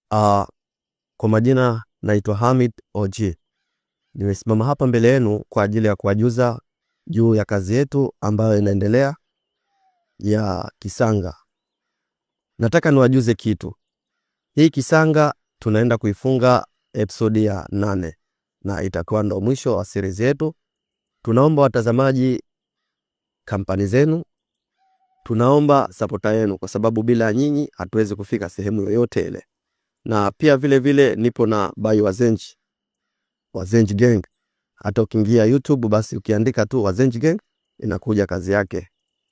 Kwa majina naitwa Hamid OG. Nimesimama hapa mbele yenu kwa ajili ya kuwajuza juu ya kazi yetu ambayo inaendelea ya Kisanga. Nataka niwajuze kitu. Hii Kisanga tunaenda kuifunga episode ya 8 na itakuwa ndo mwisho wa series yetu. Tunaomba watazamaji kampani zenu, tunaomba supporta yenu kwa sababu bila nyinyi hatuwezi kufika sehemu yoyote ile. Na pia vile vile nipo na by Wazenji Gang. Hata ukiingia YouTube basi ukiandika tu Wazenji Gang inakuja kazi yake.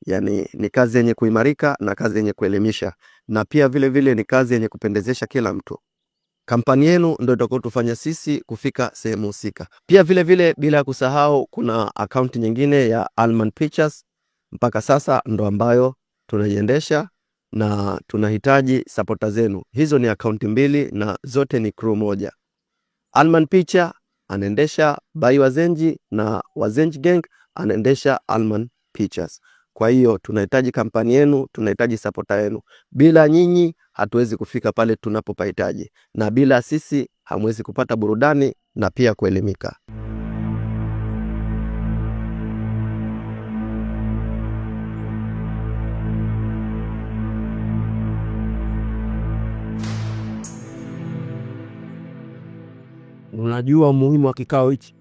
Yani ni kazi yenye kuimarika na kazi yenye kuelimisha, na pia vile vile ni kazi yenye kupendezesha kila mtu. Kampani yenu ndio itakayotufanya sisi kufika sehemu husika. Pia vile vile bila kusahau kuna account nyingine ya Alman Pictures, mpaka sasa ndo ambayo tunaiendesha na tunahitaji supporta zenu. Hizo ni account mbili na zote ni crew moja. Alman Picture anaendesha by Wazenji na Wazenji Gang anaendesha Alman Pictures. Kwa hiyo tunahitaji kampani yenu, tunahitaji supporta yenu. Bila nyinyi hatuwezi kufika pale tunapopahitaji, na bila sisi hamwezi kupata burudani na pia kuelimika. Unajua umuhimu wa kikao hichi?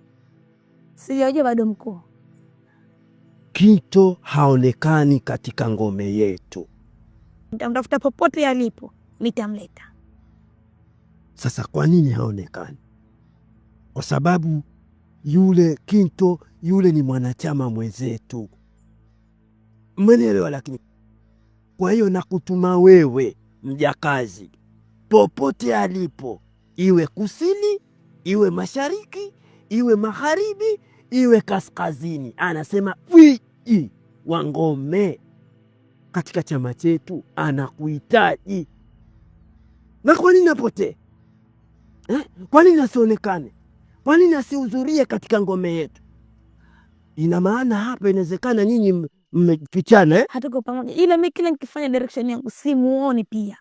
Sijajua bado mkuu. Kinto haonekani katika ngome yetu. Nitamtafuta popote alipo, nitamleta. Sasa kwa nini haonekani? Kwa sababu yule Kinto yule ni mwanachama mwenzetu. Mwenelewa lakini. Kwa hiyo nakutuma wewe mjakazi, popote alipo, iwe kusini, iwe mashariki, iwe magharibi, iwe kaskazini, anasema wii wa ngome katika chama chetu anakuhitaji. Na kwa nini apotee? Kwa nini asionekane? Kwa nini asihudhurie katika ngome yetu? Ina maana hapa inawezekana nyinyi mmefichana Hatuko pamoja. Ila mimi kila nikifanya direction yangu simuoni pia.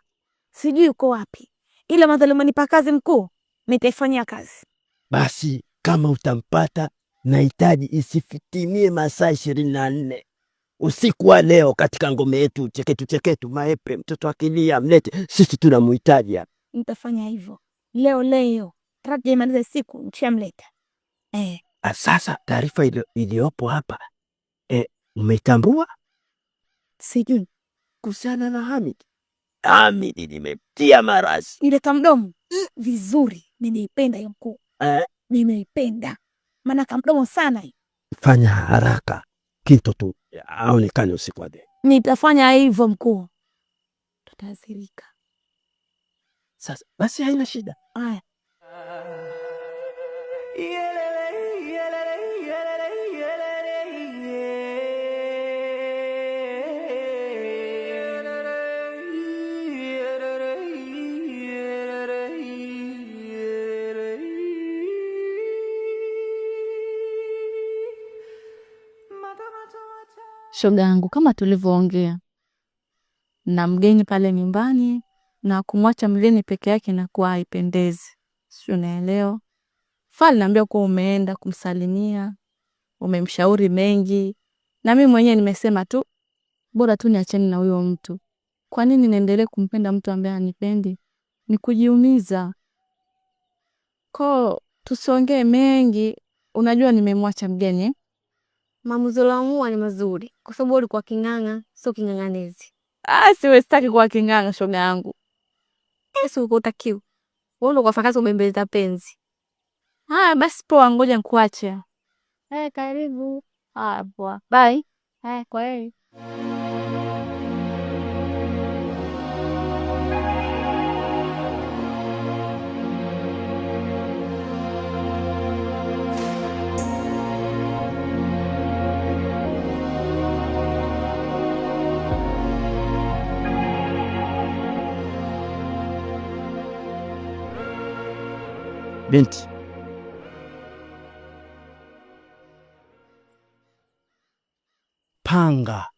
Sijui uko wapi. Ila madhalimu umenipa kazi mkuu, nitaifanyia kazi. Basi kama utampata, nahitaji isifitimie masaa 24 usiku wa leo katika ngome yetu. Cheketu maepe, mtoto akilia mlete, sisi tunamhitaji hapa. Nitafanya hivyo leo tarajia imalize siku nishamleta. Sasa taarifa iliyopo hapa umetambua? Sijui kuhusiana na Hamid nimetia marasi. Ile kamdomo vizuri, nimeipenda hiyo mkuu. Nimeipenda. Maana kamdomo sana hiyo. Fanya haraka Kinto tu aonekane usiku wa leo. Nitafanya hivyo mkuu. Tutazirika. Sasa basi haina shida. Haya. Shoga yangu, kama tulivyoongea na mgeni pale nyumbani, na kumwacha mgeni peke yake na kuwa haipendezi. Sio, unaelewa? Fali naambia kuwa umeenda kumsalimia, umemshauri mengi, na mimi mwenyewe nimesema tu bora tu niachane na huyo mtu. Kwa nini niendelee kumpenda mtu ambaye hanipendi? Ni kujiumiza. Tusiongee mengi, unajua nimemwacha mgeni. Maamuzi yangu ni mazuri kwa sababu ulikuwa kinganga, sio kinganganezi. Siwezi kuwa kinganga shoga yangu. Sio utakiwa. Wewe ndo kwa kazi umembeleza penzi. Basi poa, ngoja nikuache. Karibu. Poa. Bye. Kwa heri. Binti, panga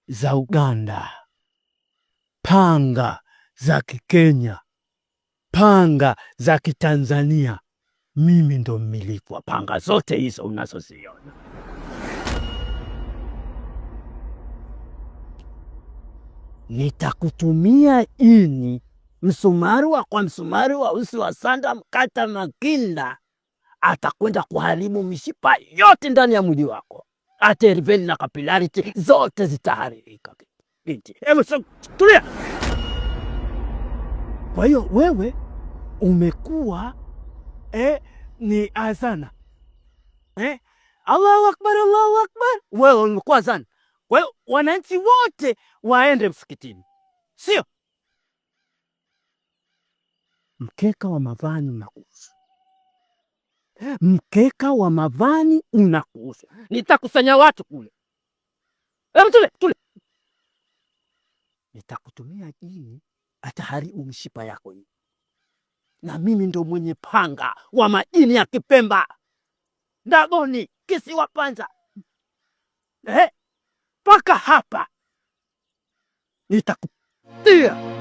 za Uganda, panga za Kikenya panga za Kitanzania. Mimi ndo mmiliki wa panga zote hizo unazoziona. Nitakutumia ini msumari kwa msumari wa usi wa sanda mkata makinda, atakwenda kuharibu mishipa yote ndani ya mwili wako. Artery na capillarity zote zitaharibika. Binti, hebu tulia. Kwa hiyo wewe umekuwa ni azana. Allahu Akbar, Allahu Akbar. Wewe umekuwa azana. Kwa hiyo wananchi wote waende msikitini. Sio? Mkeka wa mavani unakuhusu. Mkeka wa mavani unakuhusu. Nitakusanya watu kule. Hebu tule. Nitakutumia jini ataharibu mishipa yako hii. Na mimi ndo mwenye panga wa majini ya Kipemba. Ndagoni, kisiwa Panza. Paka hapa. Nitakutia.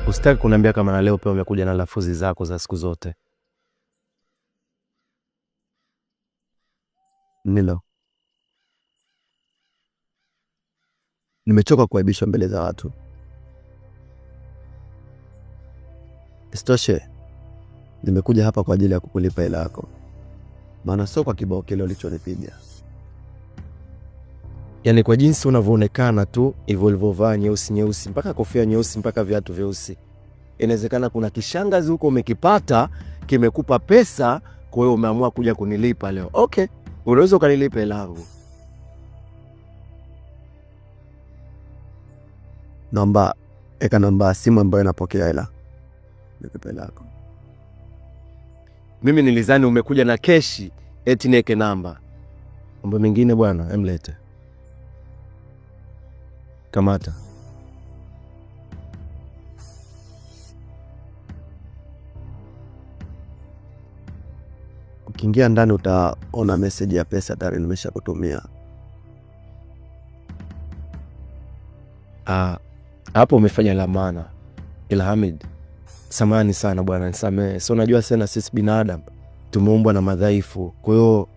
Usitaki kuniambia kama na leo pia umekuja na lafuzi zako za siku zote. Nilo. Nimechoka kuaibishwa mbele za watu. Isitoshe, nimekuja hapa kwa ajili ya kukulipa hela yako. Maana sio kwa kibao kile ulichonipiga. Yaani kwa jinsi unavyoonekana tu, hivyo ulivyovaa nyeusi mpaka kofia nyeusi mpaka viatu vyeusi. Inawezekana kuna kishangazi huko umekipata, kimekupa pesa, kwa hiyo umeamua kuja kunilipa leo. Okay, unaweza ukanilipa hela yangu. Naomba eka namba simu ambayo inapokea hela. Nikupe hela yako. Mimi nilizani umekuja na keshi, eti niweke namba. Mambo mengine bwana, emlete. Kamata. Ukiingia ndani utaona message ya pesa tayari nimeshakutumia. Hapo umefanya la maana. Ila Hamid, samahani sana bwana, nisamehe. So unajua sana sisi binadamu tumeumbwa na madhaifu. Kwa hiyo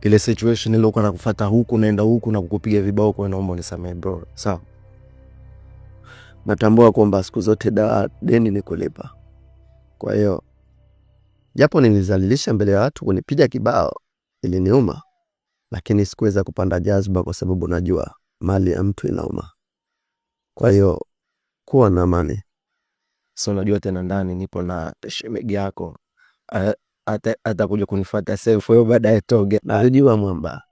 ile situation ile uko nakufuata huku naenda huku na kukupiga vibao, kwa naomba unisamehe bro. Sawa? Natambua kwamba siku zote deni ni kulipa. Kwa hiyo japo nilizalilisha mbele ya watu kunipiga kibao, iliniuma, lakini sikuweza kupanda jazba kwa sababu najua mali ya mtu inauma. Kwa hiyo kuwa na amani. So unajua tena ndani nipo na shemegi yako. Atakuja kunifuata self hiyo baadaye toge. Najua mwamba.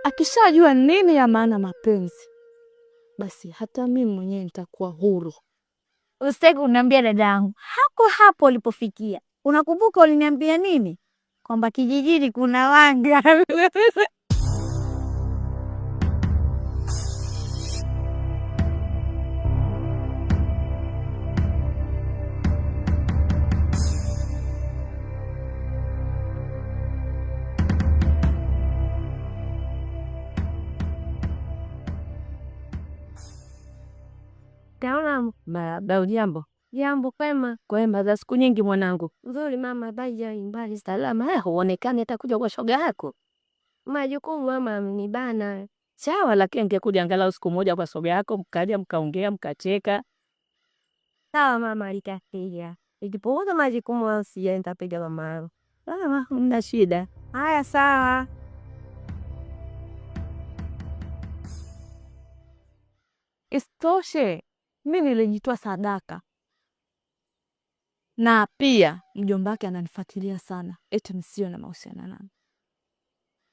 Akishajua nini ya maana mapenzi, basi hata mimi mwenyewe nitakuwa huru. Usitaki kuniambia dadangu, hapo ulipofikia. Unakumbuka uliniambia nini? Kwamba kijijini kuna wanga. Taona mabao jambo. Jambo kwema. Kwema za siku nyingi mwanangu. Nzuri mama, baja mbali salama. Huonekane atakuja kwa shoga yako. Majukumu mama ni bana. Sawa, lakini ingekuja angalau siku moja kwa shoga yako, mkaja mkaongea mkacheka. Sawa mama, alitafikia. Ikipoza majukumu sijaenda piga mama. Sawa, mna shida. Haya sawa. Isitoshe, mimi nilijitoa sadaka. Na pia mjomba wake ananifuatilia sana, eti nisiwe na mahusiano naye.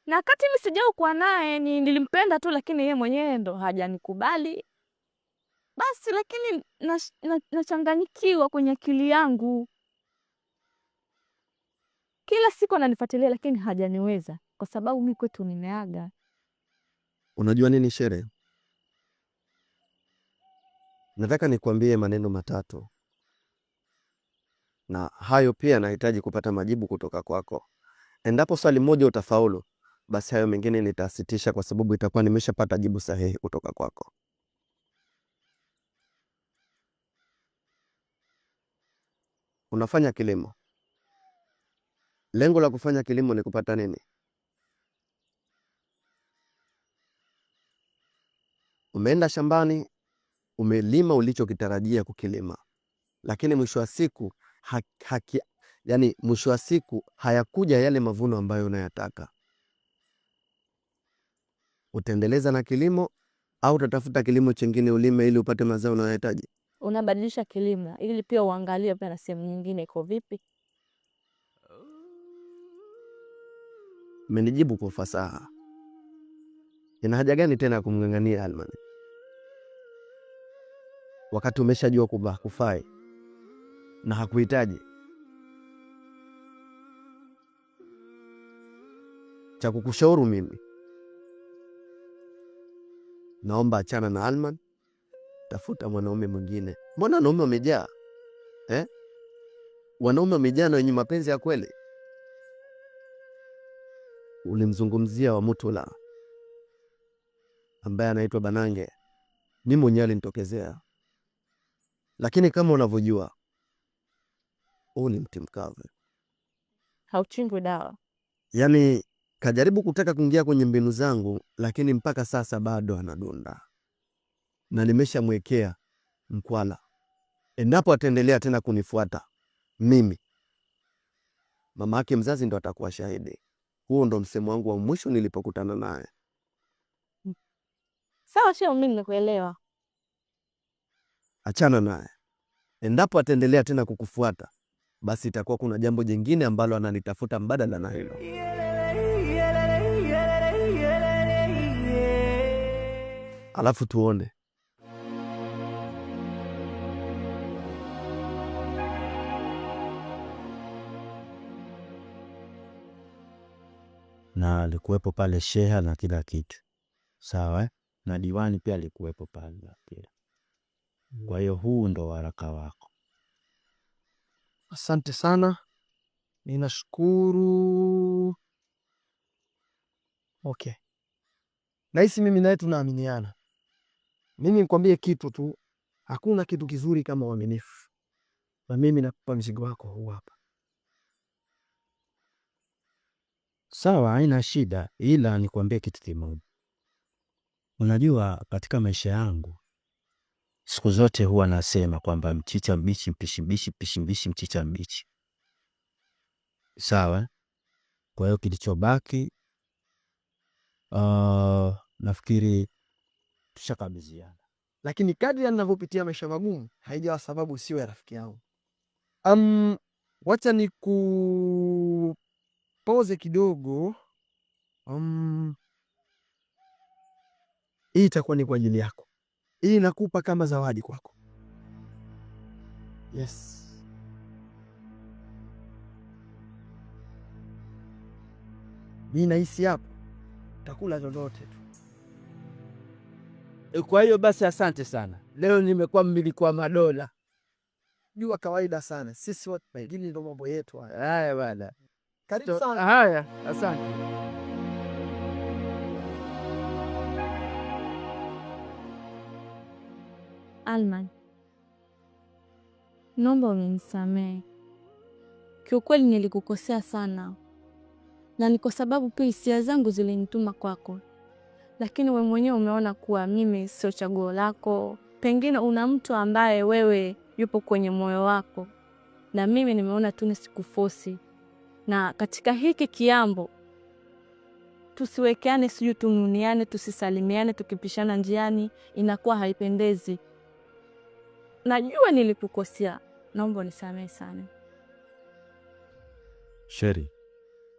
Na kati mimi sijao kuwa naye, nilimpenda tu, lakini yeye mwenyewe ndo hajanikubali. Basi lakini nachanganyikiwa kwenye akili yangu. Kila siku ananifuatilia lakini hajaniweza kwa sababu mimi kwetu nimeaga. Unajua nini Shere? Nataka nikwambie maneno matatu. Na hayo pia nahitaji kupata majibu kutoka kwako. Endapo swali moja utafaulu, basi hayo mengine nitasitisha kwa sababu itakuwa nimeshapata jibu sahihi kutoka kwako. Unafanya kilimo. Lengo la kufanya kilimo ni kupata nini? Umeenda shambani, umelima ulichokitarajia kukilima. Lakini mwisho wa siku mwisho wa siku hayakuja yale mavuno ambayo unayataka. Utaendeleza na kilimo au utatafuta kilimo chingine ulime ili upate mazao unayohitaji? Unabadilisha kilimo ili pia uangalie pia na sehemu nyingine iko vipi? Umenijibu kwa ufasaha. Ina haja gani tena kumng'ang'ania Alman? Wakati umeshajua kwamba hakufai na hakuhitaji. Cha kukushauri mimi, naomba achana na Alman, tafuta mwanaume mwingine. Mbona wanaume wamejaa? Wanaume wamejaa na wenye mapenzi ya kweli. Ulimzungumzia wa Mutula ambaye anaitwa Banange. Mimi mwenyewe alinitokezea. Lakini kama unavyojua, huu ni mti mkavu. Hauchingwi dawa. Yaani kajaribu kutaka kuingia kwenye mbinu zangu, lakini mpaka sasa bado anadunda. Na nimeshamwekea mkwala. Endapo ataendelea tena kunifuata mimi, mama yake mzazi ndo atakuwa shahidi. Huo ndo msemo wangu wa mwisho nilipokutana naye. Sawa, sio mimi nakuelewa. Achana naye. Endapo ataendelea tena kukufuata, basi itakuwa kuna jambo jingine ambalo ananitafuta mbadala na hilo. Alafu tuone. Na alikuwepo pale sheha na kila kitu. Sawa, na diwani pia alikuwepo pale pia. Kwa hiyo huu ndo waraka wako. Asante sana. Ninashukuru. Okay. Nahisi mimi naye tunaaminiana. Mimi nikwambie kitu tu, hakuna kitu kizuri kama uaminifu. Na mimi nakupa mzigo wako huu hapa. Sawa, haina shida, ila nikwambie kitu kimoja. Unajua katika maisha yangu siku zote huwa nasema kwamba mchicha mbichi mpishi mbichi, mpishi mbichi mchicha mbichi. Sawa? Kwa hiyo kilichobaki nafikiri tushakabidhiana. Lakini kadri ninavyopitia maisha magumu, haijawa sababu siwe rafiki yangu. Wacha nikupoze kidogo. Hii itakuwa ni kwa ajili yako. Hii nakupa kama zawadi kwako. Yes. Mimi nahisi hapo utakula lolote tu. Kwa hiyo basi asante sana. Leo nimekuwa mmiliki wa madola. Jua kawaida sana. Sisi wote hili ndo mambo yetu haya. Haya bwana. Karibu sana. Haya, asante. Alman, naomba unisamehe. Kiukweli nilikukosea sana, na ni kwa sababu pia hisia zangu zilinituma kwako, lakini wewe mwenyewe umeona kuwa mimi sio chaguo lako. Pengine una mtu ambaye wewe yupo kwenye moyo wako, na mimi nimeona tu nisikufosi. Na katika hiki kiambo tusiwekeane, sijui tununiane, tusisalimiane, tukipishana njiani, inakuwa haipendezi. Najua nilikukosea, naomba unisamehe sana. Sheri,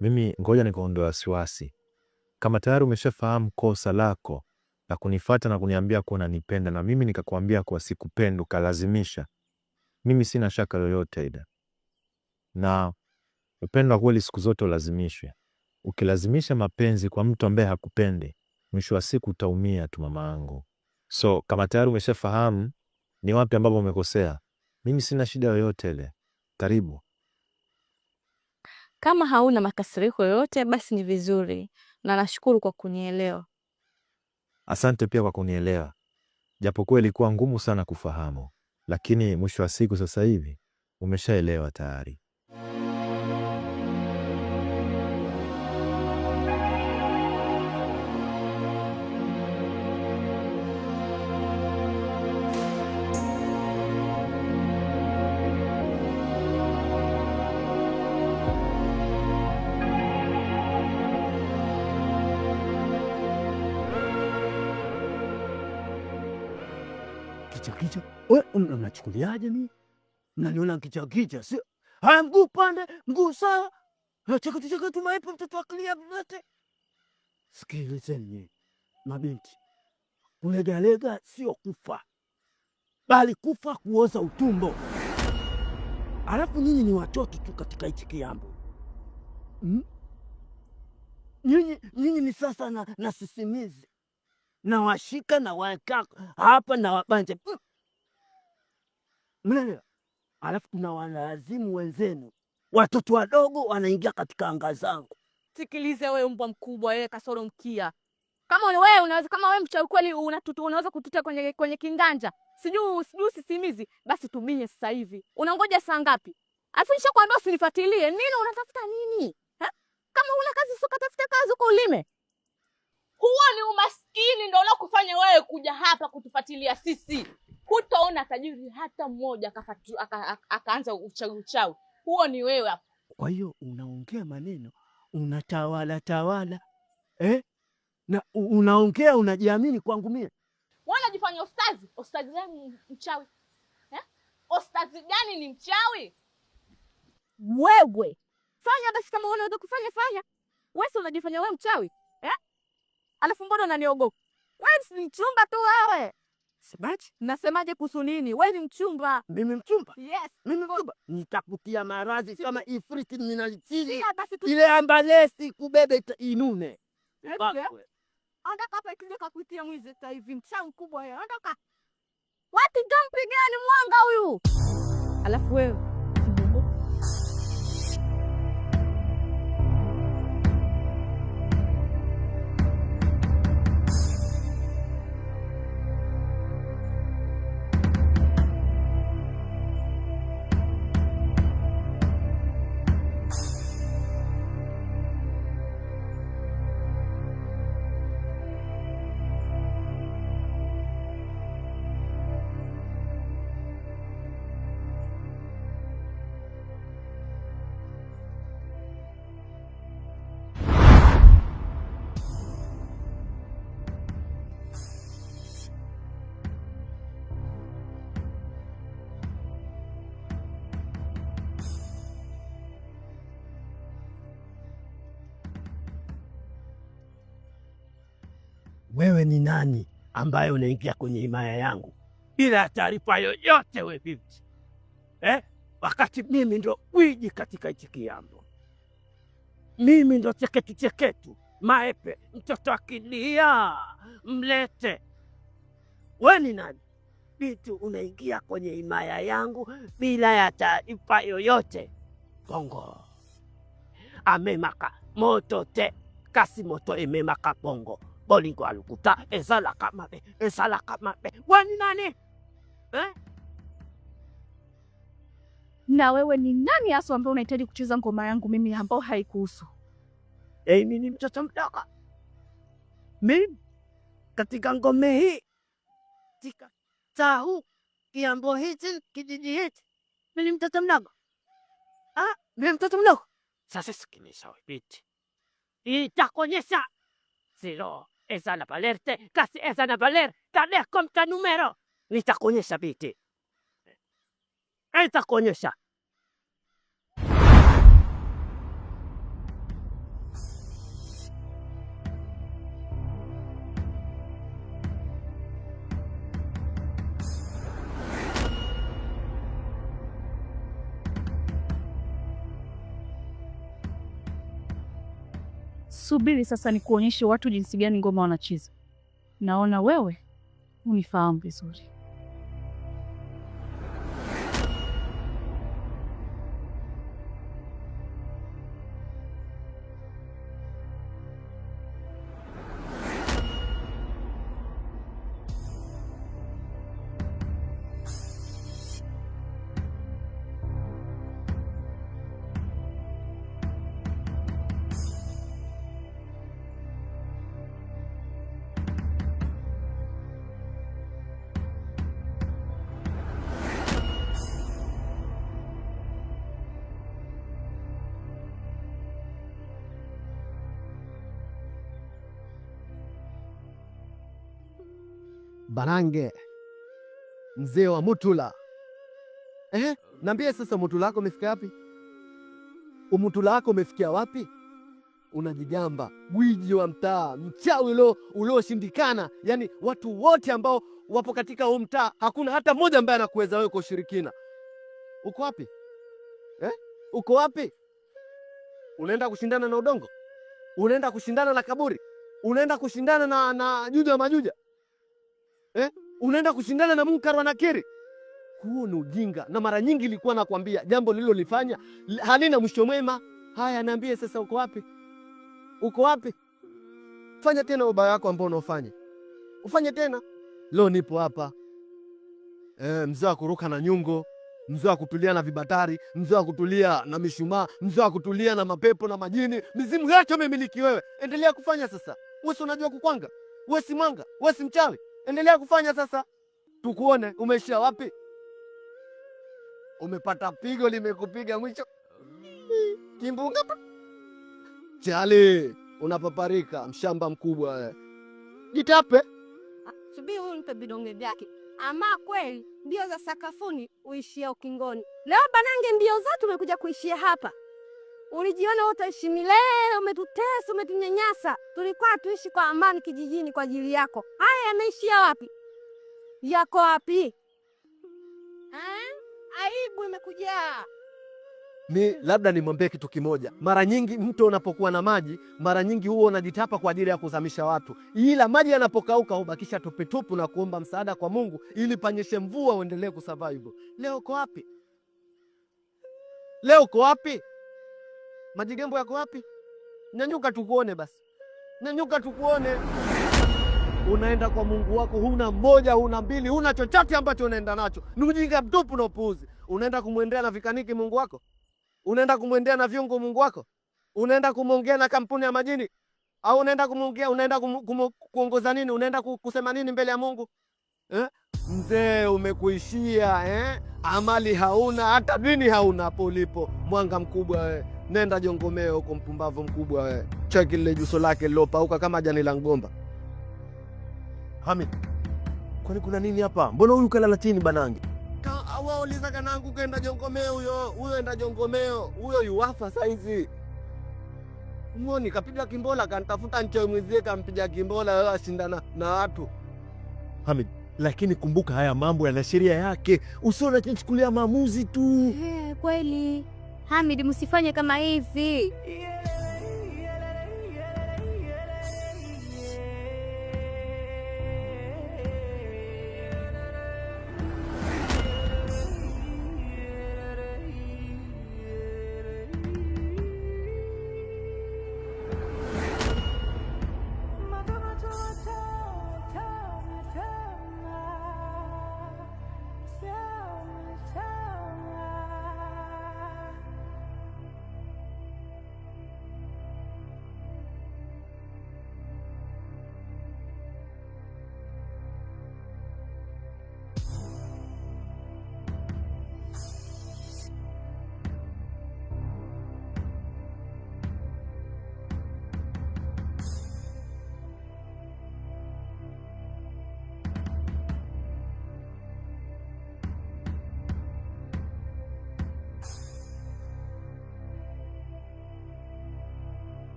mimi ngoja nikuondoe wasiwasi. Kama tayari umeshafahamu kosa lako la kunifuata na kuniambia kuwa unanipenda, na mimi nikakwambia kuwa sikupenda ukalazimisha, mimi sina shaka yoyote Aida. Na upendo kweli siku zote ulazimishwe. Ukilazimisha mapenzi kwa mtu ambaye hakupendi, mwisho wa siku utaumia tu mama yangu. So kama tayari umeshafahamu ni wapi ambapo umekosea, mimi sina shida yoyote ile. Karibu. Kama hauna makasiriko yoyote basi ni vizuri, na nashukuru kwa kunielewa. Asante pia kwa kunielewa. Japokuwa ilikuwa ngumu sana kufahamu, lakini mwisho wa siku sasa hivi umeshaelewa tayari. Kicha. Wewe unachukuliaje mimi? Mnaniona kicha sio? Haya, mguu pande, mguu sawa. Cheka tu maipo mtoto akilia vyote. Sikilizeni mabinti. Kulegalega sio kufa, bali kufa kuoza utumbo. Alafu nyinyi ni watoto tu katika hichi kiambo. Nyinyi ni sasa na sisimizi. Na washika na waka hapa na wabanje. Mnaelewa? Alafu kuna walazimu wenzenu, watoto wadogo wanaingia katika anga zangu. Sikilize wewe mbwa mkubwa, wewe kasoro mkia. Kama wewe unaweza, kama wewe mchawi kweli unaweza kututia kwenye kinganja. Sijui sisimizi, basi tubinye sasa hivi. Unangoja saa ngapi? Afu nishakwambia usinifuatilie. Nini unatafuta nini? Kama una kazi sio katafuta kazi uko ulime. Huo ni umaskini ndio unakufanya wewe kuja hapa kutufuatilia sisi. Hutaona tajiri hata mmoja akaanza uchawi. Huo ni wewe hapo. Kwa hiyo unaongea maneno, unatawala na unaongea unajiamini kwangu mimi. Wewe unajifanya ustazi. Ustazi gani mchawi? Ustazi gani ni mchawi? Wewe fanya basi, kama unaweza kufanya fanya. Wewe unajifanya wewe mchawi? Alafu mbona unaniogopa? Wewe si mchumba tu wewe. Sibachi, nasemaje kuhusu nini? Wewe ni mchumba. Mimi mchumba? Yes. Mimi mchumba. Nitakutia maradhi kama ifriti minalitili. Basi ile ambalesi kubebe inune. Ondoka hapa, ikija kukutia mwizi sasa hivi, mchawi mkubwa wewe. Ondoka. Watu tampigani mwanga huyu. Alafu wewe wewe ni nani? ambaye unaingia kwenye himaya yangu bila taarifa yoyote we binti. Wakati mimi ndo gwiji katika hichi kiambo. Mimi ndo cheketu maepe, mtoto akilia mlete. We ni nani? Binti unaingia kwenye himaya yangu bila ya taarifa yoyote. Bongo amemaka moto te kasi moto ememaka bongo bolingo alukuta ezala kamabe. We ni nani? Na wewe ni nani hasa ambaye unahitaji kucheza ngoma yangu mimi ambao haikuhusu? Mimi ni mtoto mdogo. Mimi katika ngome hii tika tahu kiambo hichi kijiji hichi. Mimi mtoto mdogo. Mimi mtoto mdogo. Sasa sikiliza wewe binti. Itakuonyesha zero esa na valerte kasi esa na valer tale komta numero. Nitakuonyesha binti. Nitakuonyesha. Subiri sasa nikuonyeshe watu jinsi gani ngoma wanacheza. Naona wewe unifahamu vizuri. Barange, mzee wa Mutula. Niambie sasa, Mutula wako umefika wapi? Umutula wako umefikia wapi? Unajigamba gwiji wa mtaa, mchawi ulioshindikana. Yaani watu wote ambao wapo katika huu mtaa hakuna hata mmoja ambaye anakuweza wewe kwa ushirikina. Uko wapi? Uko wapi? Unaenda kushindana na udongo? Unaenda kushindana na kaburi? Unaenda kushindana na Juja Majuja? Unaenda kushindana na Munkar wa Nakiri? Huo ni ujinga, na mara nyingi nilikuwa nakwambia jambo lililolifanya halina mwisho mwema. Haya, niambie sasa, uko wapi? Uko wapi? Fanya tena ubaya wako ambao unaofanya. Ufanye tena. Leo nipo hapa. Mzee wa kuruka na nyungo, mzee wa kutulia na vibatari, mzee wa kutulia na mishumaa, mzee wa kutulia na mapepo na majini. Mizimu yote umemiliki wewe. Endelea kufanya sasa. Wewe si unajua kukwanga? Wewe si mwanga? Wewe si mchawi? Endelea kufanya sasa. Tukuone umeishia wapi? Umepata pigo limekupiga mwisho. Kimbunga. Chali, unapaparika, mshamba mkubwa wewe. Jitape. Subiri huyu nipe vidonge vyake. Ama kweli mbio za sakafuni uishia ukingoni. Leo Banange, mbio zetu umekuja kuishia hapa. Ulijiona utaishi milele, umetutesa, umetunyanyasa. Tulikuwa tuishi kwa amani kijijini kwa ajili yako. Haya yameishia wapi? Yako wapi? Aibu imekuja. Labda nimwambie kitu kimoja. Mara nyingi mto unapokuwa na maji, mara nyingi huo unajitapa kwa ajili ya kuzamisha watu. Ila maji yanapokauka hubakisha tope tupu na kuomba msaada kwa Mungu ili panyeshe mvua uendelee kusurvive. Leo uko wapi? Leo uko wapi? Majigembo yako wapi? Nyanyuka tukuone basi. Nyanyuka tukuone. Unaenda kwa Mungu wako, huna mmoja, huna mbili, huna chochote ambacho unaenda nacho. Ni ujinga mtupu na upuuzi. Unaenda kumwendea na vikaniki Mungu wako? Unaenda kumwendea na viungo Mungu wako? Unaenda kumwongea na kampuni ya majini? Au unaenda kumwongea, unaenda kuongoza nini? Unaenda kusema nini mbele ya Mungu? Mzee umekuishia, amali hauna, hata dini hauna hapo ulipo. Mwanga mkubwa wewe. Nenda Jongomeo huko, mpumbavu mkubwa wewe. Cheki lile juso lake lilopauka kama jani la ngomba. Hamid, kwani kuna nini hapa? Mbona huyu kalala chini Banange? Wao uliza kanangu kaenda Jongomeo huyo enda Jongomeo. Huyo yuwafa saizi. Muoni kapiga kimbola, kanitafuta nchoe mwizie kampiga kimbola, wewe ashindana na watu. Hamid, lakini kumbuka haya mambo yana sheria yake. Usione kuchukulia maamuzi tu. Kweli. Hamid, msifanye kama hivi.